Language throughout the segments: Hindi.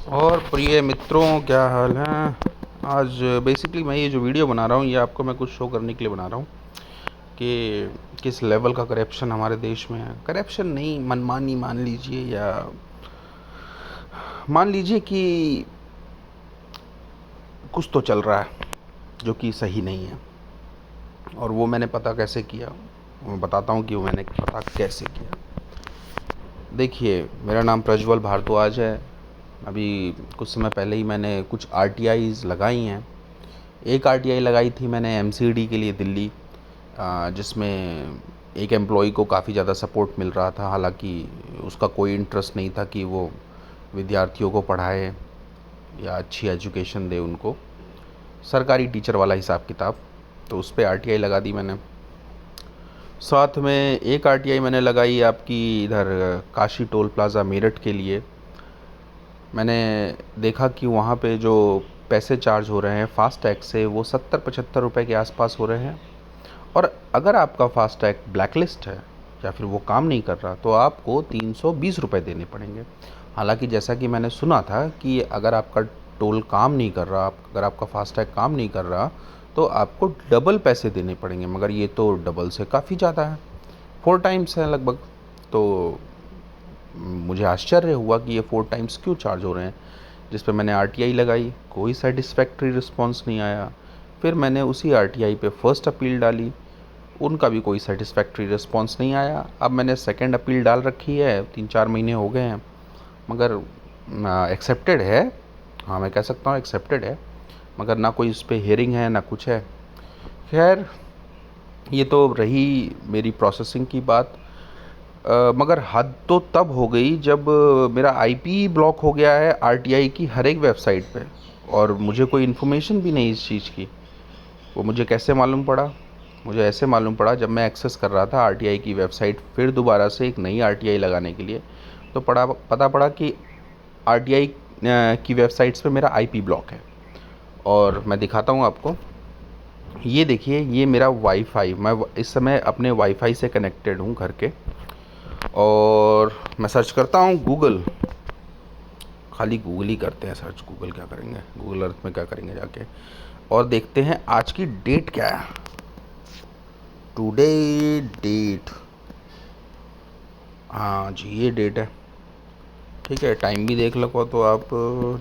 और प्रिय मित्रों, क्या हाल है। आज बेसिकली मैं ये जो वीडियो बना रहा हूँ ये आपको मैं कुछ शो करने के लिए बना रहा हूँ कि किस लेवल का करप्शन हमारे देश में है। करप्शन नहीं, मनमानी मान लीजिए, या मान लीजिए कि कुछ तो चल रहा है जो कि सही नहीं है। और वो मैंने पता कैसे किया, मैं बताता हूँ कि वो मैंने पता कैसे किया। देखिए, मेरा नाम प्रज्वल भारद्वाज है। अभी कुछ समय पहले ही मैंने कुछ आरटीआईज़ लगाई हैं। एक आरटीआई लगाई थी मैंने एमसीडी के लिए दिल्ली, जिसमें एक एम्प्लॉय को काफ़ी ज़्यादा सपोर्ट मिल रहा था। हालांकि उसका कोई इंटरेस्ट नहीं था कि वो विद्यार्थियों को पढ़ाए या अच्छी एजुकेशन दे उनको, सरकारी टीचर वाला हिसाब किताब। तो उस पर आरटीआई लगा दी मैंने। साथ में एक आरटीआई मैंने लगाई आपकी इधर काशी टोल प्लाज़ा मेरठ के लिए। मैंने देखा कि वहाँ पे जो पैसे चार्ज हो रहे हैं फ़ास्टैग से, वो 70-75 रुपए के आसपास हो रहे हैं। और अगर आपका फ़ास्टैग ब्लैक लिस्ट है या फिर वो काम नहीं कर रहा तो आपको 320 रुपए देने पड़ेंगे। हालांकि जैसा कि मैंने सुना था कि अगर आपका टोल काम नहीं कर रहा, अगर आपका फ़ास्टैग काम नहीं कर रहा तो आपको डबल पैसे देने पड़ेंगे। मगर ये तो डबल से काफ़ी ज़्यादा है, 4 टाइम्स है लगभग। तो मुझे आश्चर्य हुआ कि ये 4 टाइम्स क्यों चार्ज हो रहे हैं। जिस पे मैंने आरटीआई लगाई, कोई सेटिस्फैक्ट्री रिस्पॉन्स नहीं आया। फिर मैंने उसी आरटीआई पे फर्स्ट अपील डाली, उनका भी कोई सेटिस्फैक्ट्री रिस्पॉन्स नहीं आया। अब मैंने सेकंड अपील डाल रखी है, 3-4 महीने हो गए हैं, मगर एक्सेप्टेड है। हाँ, मैं कह सकता हूँ एक्सेप्टेड है, मगर ना कोई उस पर हियरिंग है ना कुछ है। खैर, ये तो रही मेरी प्रोसेसिंग की बात। मगर हद तो तब हो गई जब मेरा आईपी ब्लॉक हो गया है आरटीआई की हर एक वेबसाइट पे, और मुझे कोई इन्फॉर्मेशन भी नहीं इस चीज़ की। वो मुझे कैसे मालूम पड़ा? मुझे ऐसे मालूम पड़ा जब मैं एक्सेस कर रहा था आरटीआई की वेबसाइट फिर दोबारा से एक नई आरटीआई लगाने के लिए, तो पता पड़ा कि आरटीआई की वेबसाइट्स पे मेरा आईपी ब्लॉक है। और मैं दिखाता हूँ आपको। ये देखिए, ये मेरा वाईफाई, मैं इस समय अपने वाईफाई से कनेक्टेड हूँ घर के। और मैं सर्च करता हूँ गूगल, खाली गूगल ही करते हैं सर्च। गूगल क्या करेंगे, गूगल अर्थ में क्या करेंगे जाके, और देखते हैं आज की डेट क्या है। टुडे डेट, हाँ जी ये डेट है। ठीक है, टाइम भी देख लो तो आप,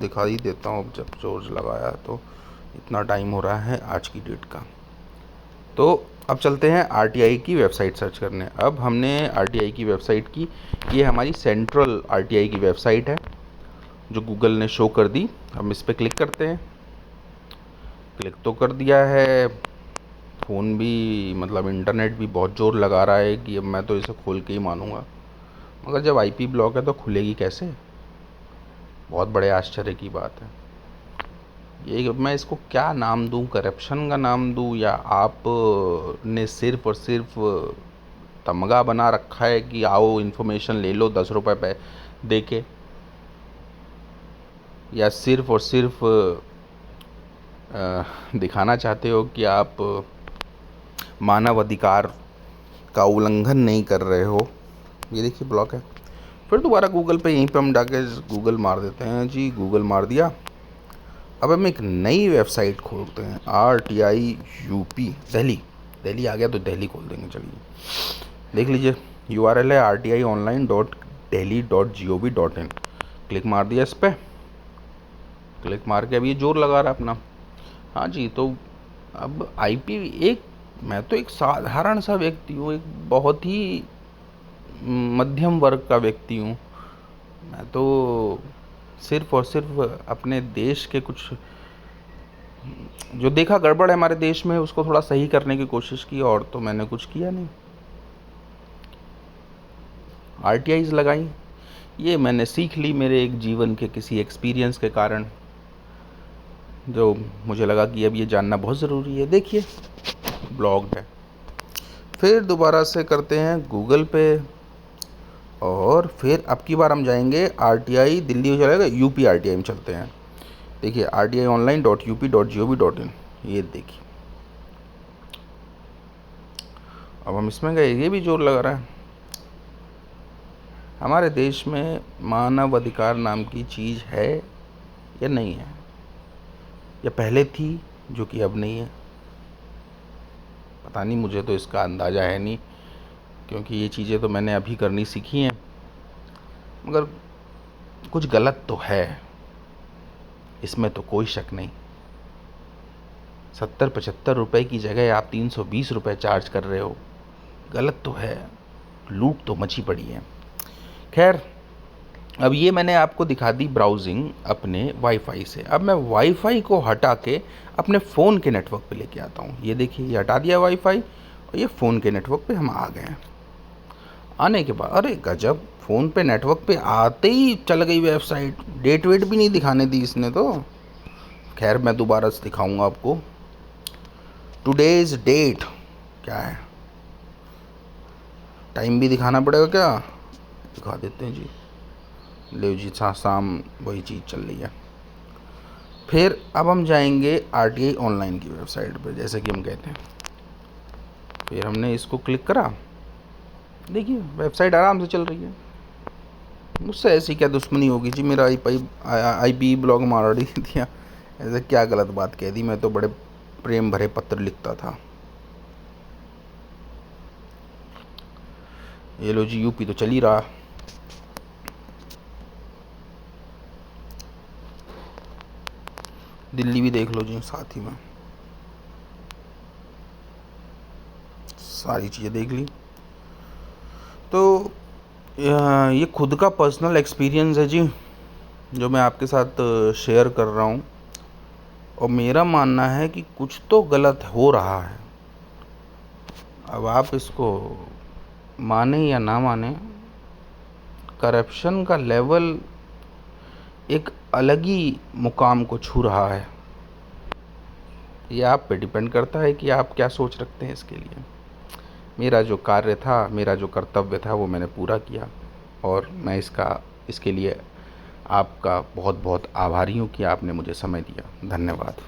दिखा ही देता हूँ। जब जोर लगाया तो इतना टाइम हो रहा है आज की डेट का। तो अब चलते हैं आरटीआई की वेबसाइट सर्च करने। अब हमने आरटीआई की वेबसाइट की, ये हमारी सेंट्रल आरटीआई की वेबसाइट है जो गूगल ने शो कर दी। हम इस पर क्लिक करते हैं। क्लिक तो कर दिया है, फ़ोन भी मतलब इंटरनेट भी बहुत ज़ोर लगा रहा है कि अब मैं तो इसे खोल के ही मानूंगा। मगर जब आईपी ब्लॉक है तो खुलेगी कैसे? बहुत बड़े आश्चर्य की बात है ये। मैं इसको क्या नाम दूं? करप्शन का नाम दूं, या आप ने सिर्फ और सिर्फ तमगा बना रखा है कि आओ इन्फॉर्मेशन ले लो 10 रुपए पे दे के, या सिर्फ और सिर्फ दिखाना चाहते हो कि आप मानव अधिकार का उल्लंघन नहीं कर रहे हो? ये देखिए ब्लॉक है। फिर दोबारा गूगल पे, यहीं पे हम जाके गूगल मार देते हैं जी, गूगल मार दिया। अब हम एक नई वेबसाइट खोलते हैं, RTI UP दिल्ली। दिल्ली आ गया तो दिल्ली खोल देंगे। चलिए देख लीजिए, URL है rti.online.delhi.gov.in। क्लिक मार दिया इस पर। क्लिक मार के अब ये जोर लगा रहा है अपना। हाँ जी, तो अब आईपी, एक मैं तो एक साधारण सा व्यक्ति हूँ, एक बहुत ही मध्यम वर्ग का व्यक्ति हूँ। मैं तो सिर्फ और सिर्फ अपने देश के कुछ जो देखा गड़बड़ है हमारे देश में उसको थोड़ा सही करने की कोशिश की, और तो मैंने कुछ किया नहीं। आरटीआईज लगाई, ये मैंने सीख ली मेरे एक जीवन के किसी एक्सपीरियंस के कारण, जो मुझे लगा कि अब ये जानना बहुत ज़रूरी है। देखिए ब्लॉग्ड है। फिर दोबारा से करते हैं गूगल पे, और फिर अब की बार हम जाएंगे आरटीआई दिल्ली हो जाएगा, यूपी आरटीआई में चलते हैं। देखिए RTI.online.up.gov.in, ये देखिए। अब हम इसमें गए, ये भी जोर लगा रहा है। हमारे देश में मानव अधिकार नाम की चीज़ है या नहीं है, या पहले थी जो कि अब नहीं है? पता नहीं, मुझे तो इसका अंदाज़ा है नहीं, क्योंकि ये चीज़ें तो मैंने अभी करनी सीखी हैं। मगर कुछ गलत तो है, इसमें तो कोई शक नहीं। 70-75 रुपए की जगह आप 320 रुपए चार्ज कर रहे हो, गलत तो है, लूट तो मची पड़ी है। खैर, अब ये मैंने आपको दिखा दी ब्राउजिंग अपने वाईफाई से। अब मैं वाईफाई को हटा के अपने फ़ोन के नेटवर्क पे लेके आता हूँ। ये देखिए, ये हटा दिया वाईफाई और ये फ़ोन के नेटवर्क पे हम आ गए हैं। आने के बाद अरे गजब, फ़ोन पे नेटवर्क पे आते ही चल गई वेबसाइट, डेट वेट भी नहीं दिखाने दी इसने तो। खैर, मैं दोबारा से दिखाऊंगा आपको। टुडेज़ डेट क्या है, टाइम भी दिखाना पड़ेगा क्या? दिखा देते हैं जी। ले जी, शाम वही चीज़ चल रही है। फिर अब हम जाएंगे RTI ऑनलाइन की वेबसाइट पे, जैसे कि हम कहते हैं। फिर हमने इसको क्लिक करा, देखिए वेबसाइट आराम से चल रही है। मुझसे ऐसी क्या दुश्मनी होगी जी, मेरा IP ब्लॉग मार दिया, ऐसे क्या गलत बात कह दी? मैं तो बड़े प्रेम भरे पत्र लिखता था। ये लो जी, यूपी तो चल ही रहा। दिल्ली भी देख लो जी साथ ही में, सारी चीज़ें देख ली। तो ये खुद का पर्सनल एक्सपीरियंस है जी, जो मैं आपके साथ शेयर कर रहा हूँ। और मेरा मानना है कि कुछ तो गलत हो रहा है। अब आप इसको माने या ना माने, करप्शन का लेवल एक अलग ही मुकाम को छू रहा है। ये आप पे डिपेंड करता है कि आप क्या सोच रखते हैं इसके लिए। मेरा जो कार्य था, मेरा जो कर्तव्य था, वो मैंने पूरा किया, और मैं इसके लिए आपका बहुत बहुत आभारी हूँ कि आपने मुझे समय दिया। धन्यवाद।